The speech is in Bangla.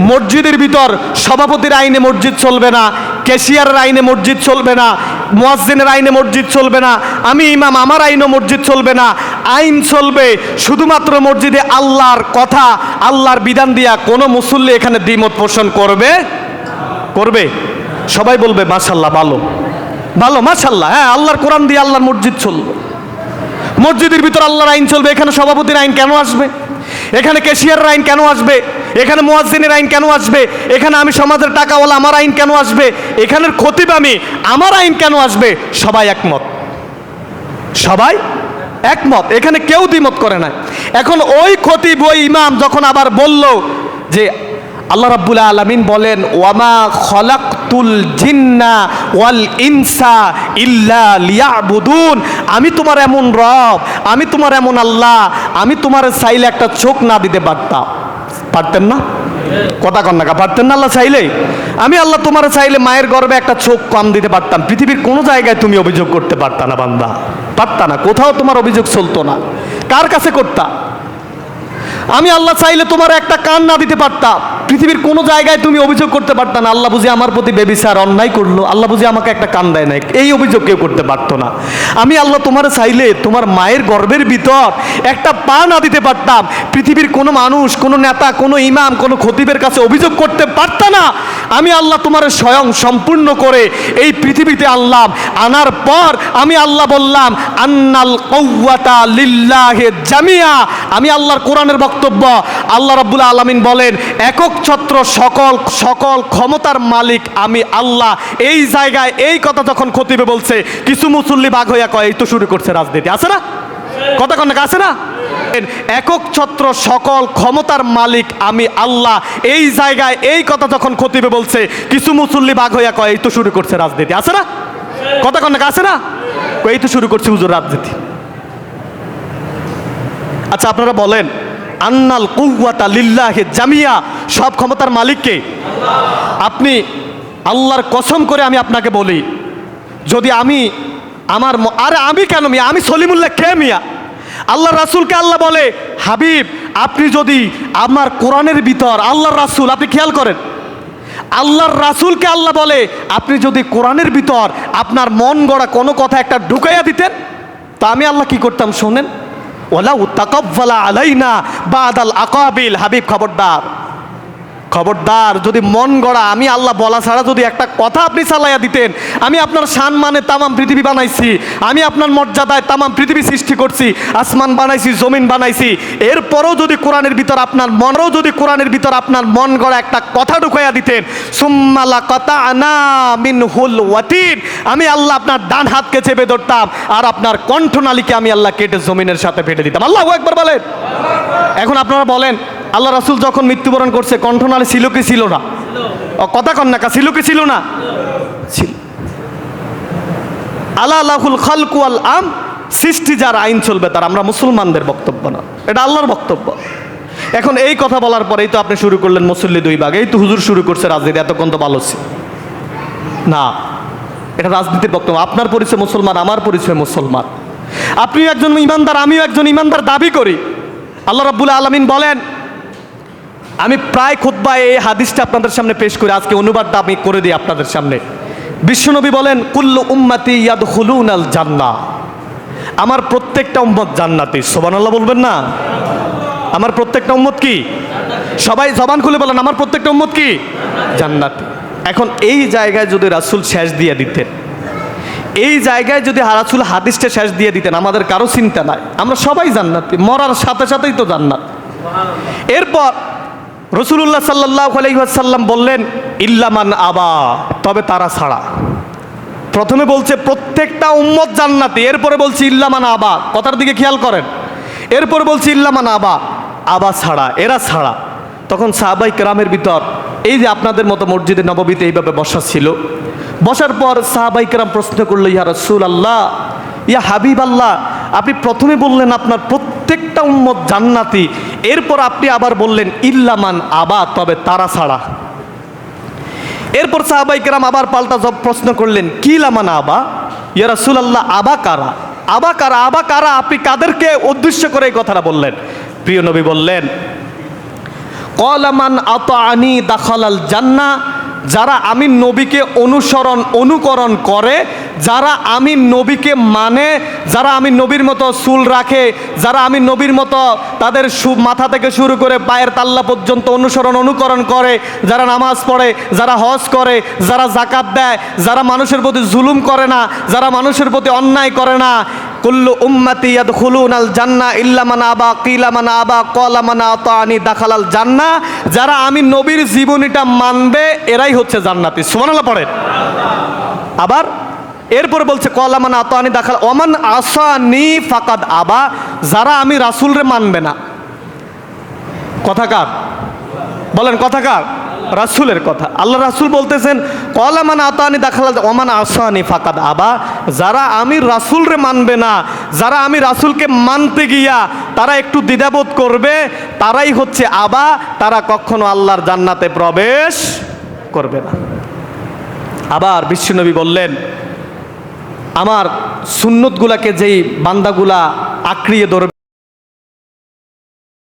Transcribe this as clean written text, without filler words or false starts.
মসজিদের ভিতর সভাপতির আইনে মসজিদ চলবে না, ক্যাশিয়ারের আইনে মসজিদ চলবে না, মুয়াজ্জিনের আইনে মসজিদ চলবে না, আমি ইমাম আমার আইনও মসজিদ চলবে না। আইন চলবে শুধুমাত্র মসজিদে আল্লাহর কথা, আল্লাহর বিধান দিয়া কোনো মুসল্লি এখানে দ্বিমত পোষণ করবে? সবাই বলবে মাশাআল্লাহ, ভালো ভালো, মাশাআল্লাহ, হ্যাঁ, আল্লাহর কোরআন দিয়ে আল্লাহর মসজিদ চলবে। মসজিদের ভিতর আল্লাহর আইন চলবে, এখানে সভাপতির আইন কেন আসবে? এখানে ক্যাশিয়ারের আইন কেন আসবে? এখানে মুয়াজ্জিনের আইন কেন আসবে? এখানে আমি সমাজের টাকাওয়ালা আমার আইন কেন আসবে? এখানের খতিব আমি আমার আইন কেন আসবে? সবাই একমত, সবাই একমত, এখানে কেউ দ্বিমত করে না। এখন ওই খতিব, ওই ইমাম যখন আবার বলল যে আল্লাহ রাব্বুল আলামিন বলেন ওয়ামা খলাকতুল জিন্না ওয়াল ইনসা ইল্লা লিয়াবুদুন, আমি তোমার এমন রব, আমি তোমার এমন আল্লাহ, আমি তোমার চাইলে একটা চোখ না দিতে পারতেন না? কথা কন না, পারতেন না? আল্লাহ চাইলে, আমি আল্লাহ তোমার চাইলে মায়ের গর্ভে একটা চোখ কম দিতে পারতাম। পৃথিবীর কোনো জায়গায় তুমি অভিযোগ করতে পারতা না বান্দা, পারতা না, কোথাও তোমার অভিযোগ চলতো না। কার কাছে করতা? আমি আল্লাহ চাইলে তোমার একটা কান না দিতে পারতাম, পৃথিবীর কোনো জায়গায় তুমি অভিযোগ করতে পারতা না আল্লাহ বুঝি আমার প্রতি বেবিচার অন্যায় করলো, আল্লাহ বুঝি আমাকে একটা কান দেয় না, এই অভিযোগ কেউ করতে পারতো না। আমি আল্লাহ তোমার চাইলে তোমার মায়ের গর্ভের ভিতর একটা পা না দিতে পারতাম, পৃথিবীর কোনো মানুষ, কোনো নেতা, কোনো ইমাম, কোনো খতিবের কাছে অভিযোগ করতে পারতা না। আমি আল্লাহ তোমার স্বয়ং সম্পূর্ণ করে এই পৃথিবীতে আনলাম, আনার পর আমি আল্লাহ বললাম আন্নাল কওয়াতা লিল্লাহি জামিয়া, আমি আল্লাহর কোরআনের বক্তব্য, আল্লাহ রাব্বুল আলামিন বলেন একক ছত্র সকল ক্ষমতার মালিক আমি আল্লাহ। এই জায়গায় এই কথা যখন খতিবে বলছে, কিছু মুসল্লি বাঘ হইয়া কয় এই তো শুরু করছে রাজনীতি, আছে না? কথা কন না, আছে না? একক ছত্র সকল ক্ষমতার মালিক আমি আল্লাহ, এই জায়গায় এই কথা যখন খতিবে বলছে, কিছু মুসল্লি বাঘ হইয়া কয় এই তো শুরু করছে রাজনীতি, আছে না? কথা কন না, আছে না? এই তো শুরু করছে হুজুর রাজনীতি। আচ্ছা আপনারা বলেন আন্নাল কুওয়াতা লিল্লাহি জামিয়া, সব ক্ষমতার মালিক কে? আপনি আল্লাহর কসম করে আমি আপনাকে বলি, যদি আমি আমি কেন মিয়া, আমি সলিমুল্লাহ কে মিয়া? আল্লাহ রাসূলকে আল্লাহ বলে হাবিব আপনি যদি আমার কোরআনের ভিতর, আল্লাহর রাসূল, আপনি খেয়াল করেন, আল্লাহর রাসূলকে আল্লাহ বলে আপনি যদি কোরআনের ভিতর আপনার মন গড়া কোনো কথা একটা ঢুকাইয়া দিতেন, তা আমি আল্লাহ কি করতাম শোনেন, ওয়ালাউ তাকাব্বালা আলাইনা বাদাল আকাবিল, হাবিব খবরদার, খবরদার, যদি মন গড়া আমি আল্লাহ বলা ছাড়া যদি একটা কথা আপনি চালাইয়া দিতেন, আমি আপনার শান মানে তামাম পৃথিবী বানাইছি, আমি আপনার মর্যাদায় তামাম পৃথিবী সৃষ্টি করছি, আসমান বানাইছি, জমিন বানাইছি, এরপরও যদি কোরআনের ভিতর আপনার মন গড়া একটা কথা ঢুকাইয়া দিতেন, সুম্মা লাকাতানা মিনহুল ওয়াতিন, আমি আল্লাহ আপনার ডান হাতকে চেপে ধরতাম আর আপনার কণ্ঠনালীকে আমি আল্লাহ কেটে জমিনের সাথে ফেটে দিতাম। আল্লাহু আকবার বলেন। এখন আপনারা বলেন আল্লাহ রাসূল যখন মৃত্যুবরণ করছে কণ্ঠনালী ছিল কি ছিল না? কথা কন না, ছিল কি ছিল না? ছিল। আলা লাহুল খালকু ওয়াল আম, সৃষ্টি যার আইন চলবে তার, আমরা মুসলমানদের বক্তব্য না, এটা আল্লাহর বক্তব্য। এখন এই কথা বলার পরেই তো আপনি শুরু করলেন মুসল্লি দুই ভাগ, এই তো হুজুর শুরু করছে রাজনীতি, এতক্ষণ তো ভালো ছিল না, এটা রাজনীতির বক্তব্য। আপনার পরিচয় মুসলমান, আমার পরিচয় মুসলমান, আপনিও একজন ইমানদার, আমিও একজন ইমানদার দাবি করি। আল্লাহ রাব্বুল আলামিন বলেন, আমি প্রায় খুতবায় এই হাদিসটা আপনাদের সামনে পেশ করি, আজকে অনুবাদটা আমি করে দিই আপনাদের সামনে। বিশ্বনবী বলেন কুল্লু উম্মতি ইয়াদখুলুনাল জান্নাহ, আমার প্রত্যেকটা উম্মত জান্নাতি। সুবহানাল্লাহ বলবেন না? আমার প্রত্যেকটা উম্মত কি? সবাই জবান খুলে বলেন আমার প্রত্যেকটা উম্মত কি? জান্নাতি। এখন এই জায়গায় যদি রাসূল শেষ দিয়ে দিতেন, এই জায়গায় যদি রাসূল হাদিসটা শেষ দিয়ে দিতেন, আমাদের কারো চিন্তা নাই, আমরা সবাই জান্নাতি, মরার সাথে সাথেই তো জান্নাত। এরপর রাসূলুল্লাহ সাল্লাল্লাহু আলাইহি ওয়াসাল্লাম বললেন ইল্লামান আবা, তবে তারা ছাড়া। প্রথমে বলছে প্রত্যেকটা উম্মত জান্নাতি, এরপরে বলছে ইল্লামান আবা, কথার দিকে খেয়াল করেন, এরপরে বলছে ইল্লামান আবা, আবা ছাড়া, এরা ছাড়া। তখন সাহাবাই কেরামের ভিতর এই যে আপনাদের মতো মসজিদে নববীতে এইভাবে বসা ছিল, বসার পর সাহাবাই কেরাম প্রশ্ন করলো ইয়া রাসূলুল্লাহ, ইয়া হাবিব আল্লাহ, আপনি প্রথমে বললেন আপনার প্রত্যেকটা উম্মত জান্নাতি, এরপর আপনি আবার বললেন ইল্লামান আবা, তবে তারা ছাড়া। এরপর সাহাবাই কেরাম আবার পাল্টা জব প্রশ্ন করলেন কি লামান আবা, ইয়া রাসূলুল্লাহ আবা কারা, আবা কারা, আবা কারা, আপনি কাদেরকে উদ্দেশ্য করে এই কথাটা বললেন? প্রিয় নবী বললেন ক্বালা মান আতাআনি দাখালাল জান্নাহ, যারা আমি নবীকে অনুকরণ করে, যারা আমি নবীকে মানে, যারা আমি নবীর মতো চুল রাখে, যারা আমি নবীর মতো তাদের মাথা থেকে শুরু করে পায়ের তাল্লা পর্যন্ত অনুকরণ করে, যারা নামাজ পড়ে, যারা হজ করে, যারা যাকাত দেয়, যারা মানুষের প্রতি জুলুম করে না, যারা মানুষের প্রতি অন্যায় করে না, কুল্লু উম্মতি ইয়াদখুলুনাল জান্নাহ ইল্লা মান আবা কিলা মান আবা ক্বালা মান আতাআনি দাখালাল জান্নাহ, যারা আমি নবীর জীবনীটা মানবে এরাই হচ্ছে জান্নাতি। সুবহানাল্লাহ পড়েন। আবার এরপরে বলছে ক্বালা মান আতাআনি দাখাল ওমান আসানি ফাকাদ আবা, যারা আমি রাসূলরে মানবে না। কথা কার বলেন? কথা কার? রাসূলের কথা। আল্লাহ রাসূল বলতেছেন ক্বালা মান আতাআনি দাখালাল ওমান আসানি ফাকাদ আবা, যারা আমি রাসূলরে মানবে না, যারা আমি রাসূলকে মানতে গিয়া তারা একটু দ্বিধাবোধ করবে, তারাই হচ্ছে আবা, তারা কখনো আল্লাহর জান্নাতে প্রবেশ করবে না। আবার বিশ্বনবী বললেন, আমার সুন্নতগুলাকে যেই বান্দাগুলা আঁকড়িয়ে ধরবে